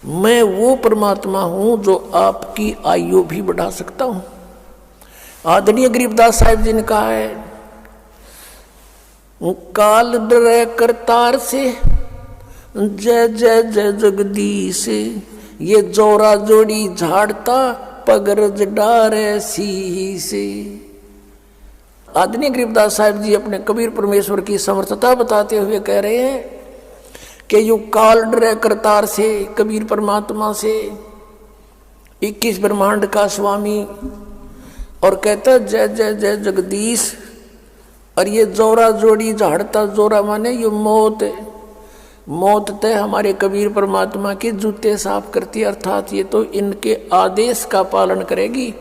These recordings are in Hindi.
मैं वो परमात्मा हूं जो आपकी आयु भी बढ़ा सकता हूं। आदरणीय गरीबदास साहिब जी ने कहा है, काल डरे करतार से जय जय जय जगदीश, ये जोरा जोड़ी झाड़ता पगरज डारे सी से। आदरणीय गरीबदास साहिब जी अपने कबीर परमेश्वर की समर्थता बताते हुए कह रहे हैं कि यू काल डरे करतार से, कबीर परमात्मा से, 21 ब्रह्मांड का स्वामी, और कहता जय जय जय जगदीश। और ये जोरा जोड़ी झाड़ता, जोरा माने ये मौत, मौत तय हमारे कबीर परमात्मा के जूते साफ करती, अर्थात ये तो इनके आदेश का पालन करेगी।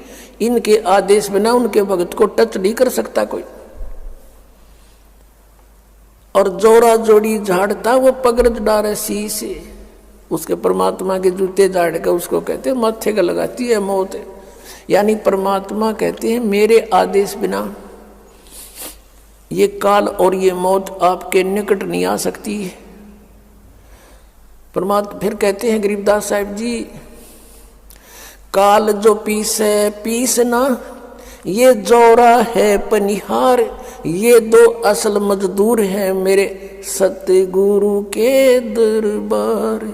इनके आदेश बिना उनके भक्त को टच नहीं कर सकता कोई। और जोरा जोड़ी झाड़ता वो पगरज डारे सी से, उसके परमात्मा के जूते झाड़ कर उसको कहते हैं माथे का लगाती है मौत। यानी परमात्मा कहते हैं मेरे आदेश बिना ये काल और ये मौत आपके निकट नहीं आ सकती है। परमात्मा फिर कहते हैं गरीबदास साहिब जी, काल जो पीसे पीसना, ये जोरा है पनिहार, ये दो असल मजदूर हैं मेरे सतगुरु के दरबार।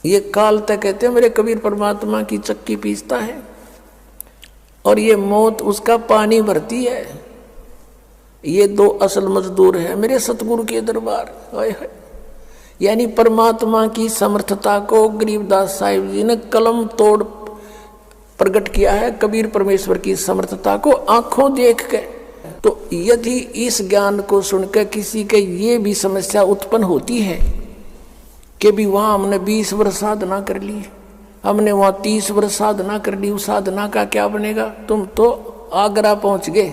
ये काल तक कहते हैं मेरे कबीर परमात्मा की चक्की पीसता है, और ये मौत उसका पानी भरती है। ये दो असल मजदूर हैं मेरे सतगुरु के दरबार। यानी परमात्मा की समर्थता को गरीबदास साहिब जी ने कलम तोड़ प्रकट किया है, कबीर परमेश्वर की समर्थता को आंखों देख के। तो यदि इस ज्ञान को सुनकर किसी के ये भी समस्या उत्पन्न होती है कि भी वहां हमने 20 वर्ष साधना कर ली, हमने वहां 30 वर्ष साधना कर ली, उस साधना का क्या बनेगा? तुम तो आगरा पहुंच गए,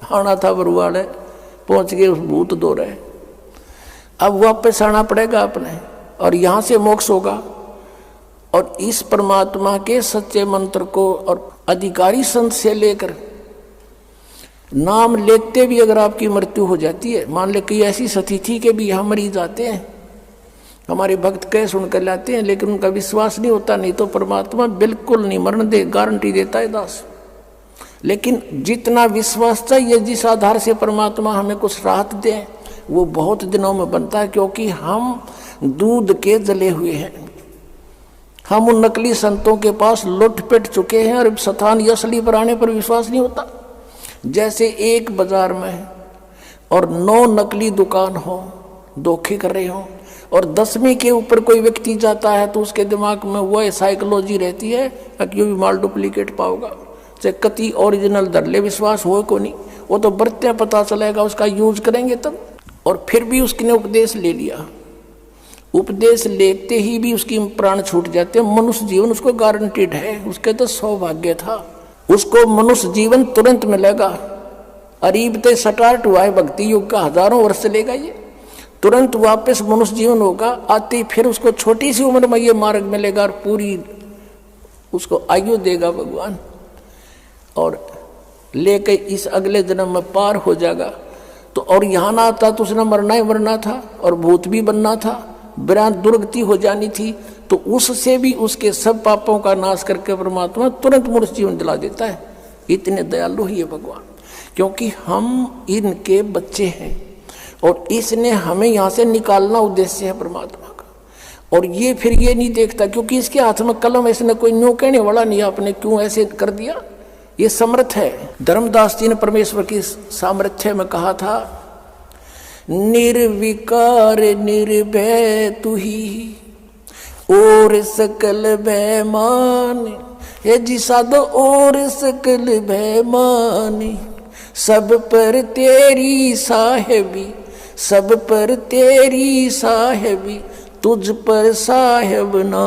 आना था बरुआड़, पहुंच गए उस भूत दो रहे, अब वापस आना पड़ेगा अपने, और यहां से मोक्ष होगा। और इस परमात्मा के सच्चे मंत्र को और अधिकारी संत से लेकर नाम लेते भी अगर आपकी मृत्यु हो जाती है, मान ले कि ऐसी स्थिति के भी हम मरीज आते हैं, हमारे भक्त कह सुनकर लाते हैं, लेकिन उनका विश्वास नहीं होता, नहीं तो परमात्मा बिल्कुल नहीं मरण दे, गारंटी देता है दास। लेकिन जितना विश्वास चाहिए, जिस आधार से परमात्मा हमें कुछ राहत दे, वो बहुत दिनों में बनता है, क्योंकि हम दूध के जले हुए हैं। हम उन नकली संतों के पास लुट पिट चुके हैं, और स्थान असली पर आने पर विश्वास नहीं होता। जैसे एक बाजार में और 9 नकली दुकान हो, धोखे कर रहे हो, और 10वीं के ऊपर कोई व्यक्ति जाता है तो उसके दिमाग में वह साइकोलॉजी रहती है कि भी माल डुप्लीकेट पाओगा, चाहे कति ओरिजिनल धरले विश्वास हो को नहीं, वो तो बरते पता चलेगा, उसका यूज करेंगे तब। और फिर भी उसने उपदेश ले लिया, उपदेश लेते ही भी उसकी प्राण छूट जाते हैं। मनुष्य जीवन उसको गारंटीड है, उसके तो सौभाग्य था, उसको मनुष्य जीवन तुरंत मिलेगा। अरीब ते स्टार्ट हुआ है भक्ति युग का, हजारों वर्ष चलेगा, ये तुरंत वापस मनुष्य जीवन होगा। आते फिर उसको छोटी सी उम्र में ये मार्ग मिलेगा, और पूरी उसको आयु देगा भगवान, और लेके इस अगले जन्म में पार हो जाएगा। तो और यहाँ ना आता तो उसने मरना ही मरना था, और भूत भी बनना था, विराट दुर्गति हो जानी थी। तो उससे भी उसके सब पापों का नाश करके परमात्मा तुरंत मनुष्य जीवन दिला देता है। इतने दयालु ही है भगवान, क्योंकि हम इनके बच्चे हैं, और इसने हमें यहाँ से निकालना उद्देश्य है परमात्मा का। और ये फिर ये नहीं देखता, क्योंकि इसके हाथ में कलम, इसने कोई न्यू कहने वाला नहीं, आपने क्यों ऐसे कर दिया, ये समर्थ है। धर्मदास जी ने परमेश्वर की सामर्थ्य में कहा था, निर्विकार निर्भय तू ही और सकल भयमान, ये जी साधो और सकल भयमान, सब पर तेरी साहेबी, सब पर तेरी साहेबी, तुझ पर साहेब ना,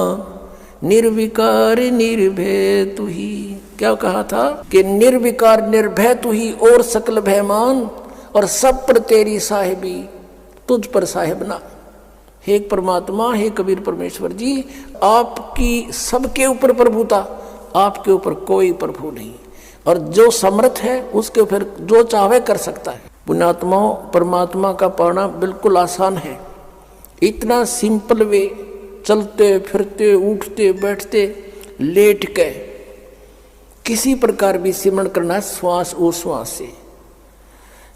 निर्विकार निर्भय तू ही। क्या कहा था कि निर्विकार निर्भय तू ही और सकल भयमान, और सब पर तेरी साहेबी, तुझ पर साहेब ना। हे परमात्मा, हे कबीर परमेश्वर जी, आपकी सबके ऊपर प्रभुता, आपके ऊपर कोई प्रभु नहीं, और जो समर्थ है उसके ऊपर जो चाहे कर सकता है। पुण्यात्माओं, परमात्मा का पाना बिल्कुल आसान है, इतना सिंपल वे चलते फिरते उठते बैठते लेट के किसी प्रकार भी सिमरण करना श्वास उश्वास से,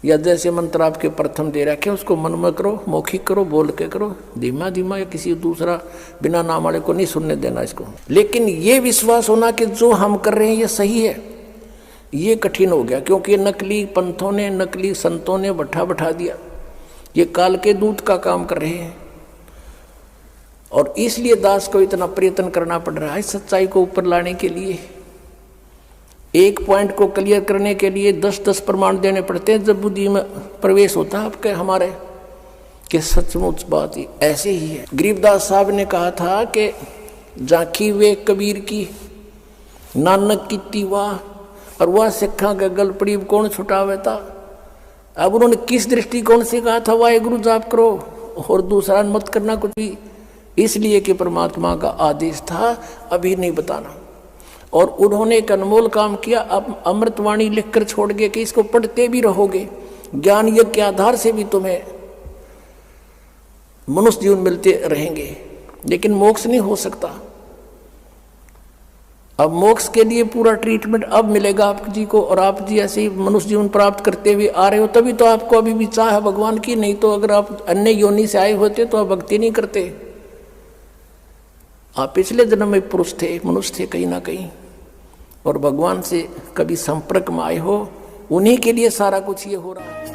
या जैसे मंत्र आपके प्रथम दे रखे उसको मन में करो, मौखिक करो, बोल के करो, धीमा धीमा, या किसी दूसरा बिना नाम वाले को नहीं सुनने देना इसको। लेकिन ये विश्वास होना कि जो हम कर रहे हैं ये सही है, ये कठिन हो गया, क्योंकि नकली पंथों ने, नकली संतों ने बैठा दिया, ये काल के दूत का काम कर रहे हैं। और इसलिए दास को इतना प्रयत्न करना पड़ रहा है सच्चाई को ऊपर लाने के लिए। एक पॉइंट को क्लियर करने के लिए 10-10 प्रमाण देने पड़ते हैं, जब बुद्धि में प्रवेश होता है आपके हमारे कि सचमुच बात ही ऐसे ही है। गरीबदास साहब ने कहा था कि झांकी वे कबीर की, नानक की तीवा, और वह सिखा का गल पड़ी कौन छुटावे था। अब उन्होंने किस दृष्टिकोण से कहा था वाहेगुरु जाप करो और दूसरा मत करना कुछ भी, इसलिए कि परमात्मा का आदेश था अभी नहीं बताना। और उन्होंने एक अनमोल काम किया, अब अमृतवाणी लिखकर छोड़ गए कि इसको पढ़ते भी रहोगे, ज्ञान यज्ञ के आधार से भी तुम्हें मनुष्य जीवन मिलते रहेंगे, लेकिन मोक्ष नहीं हो सकता। अब मोक्ष के लिए पूरा ट्रीटमेंट अब मिलेगा आप जी को, और आप जी ऐसे ही मनुष्य जीवन प्राप्त करते हुए आ रहे हो, तभी तो आपको अभी भी चाह है भगवान की। नहीं तो अगर आप अन्य योनि से आए होते तो आप भक्ति नहीं करते। आप पिछले जन्म में पुरुष थे, मनुष्य थे कहीं ना कहीं, और भगवान से कभी संपर्क में आए हो, उन्हीं के लिए सारा कुछ ये हो रहा है।